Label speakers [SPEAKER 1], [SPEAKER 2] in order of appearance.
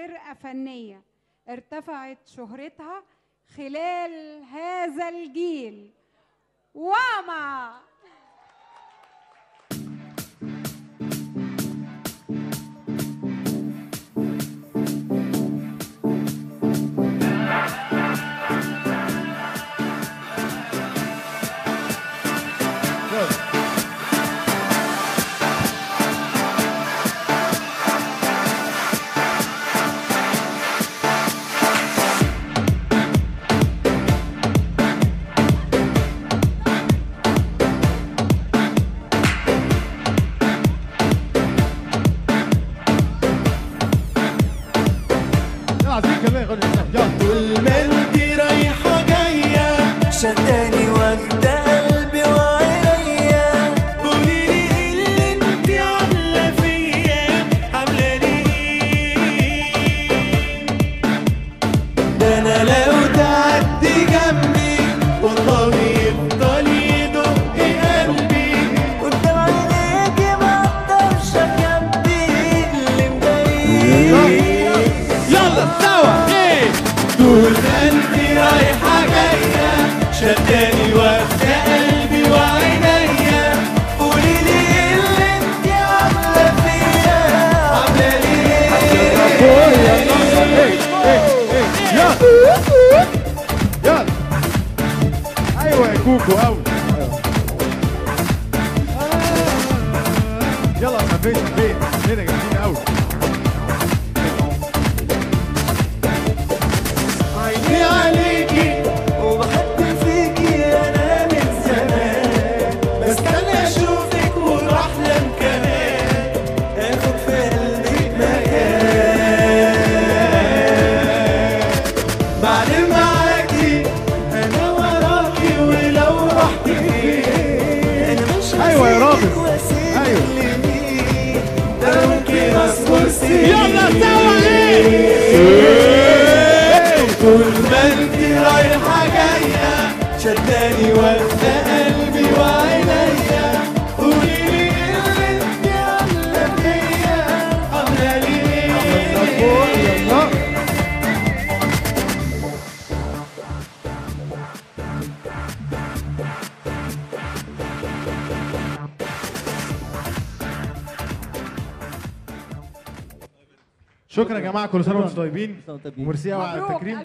[SPEAKER 1] فرقة فنية ارتفعت شهرتها خلال هذا الجيل. واما
[SPEAKER 2] طول ما انتي رايحة جاية شداني واخدة قلبي وعينيا، قوليلي اللي انتي عاملة فيا، عاملاني ايه؟ ده انا لو تعدي جنبي والله يفضل يدق قلبي، قدام عينيكي مقدرش اخبي اللي مضايقني. يلا سوا طول ما انتي رايحة جاية شداني واخدة قلبي وعينيا، قوليلي اللي انتي عاملة فيا، عاملاني ايه؟
[SPEAKER 3] يلا ايوه يا كوكو قوي. يلا فين هنا جامدين قوي.
[SPEAKER 2] عيني عليكي وبحب فيكي انا من زمان، بستنى اشوفك وبحلم كمان اخد في قلبك مكان. بعدين معاكي انا وراكي ولو رحتي فين انا مش
[SPEAKER 3] ايوه يا راجل
[SPEAKER 2] ايوه ده ممكن اصبر سنين. يلا سوا طول ما انتي رايحة جاية شداني واخدة قلبي وعينيا، قوليلي اللي انتي عاملة فيا، عاملالي ايه؟
[SPEAKER 3] شكرا يا جماعه، كل سنه وانتم طيبين وميرسي قوي على التكريم.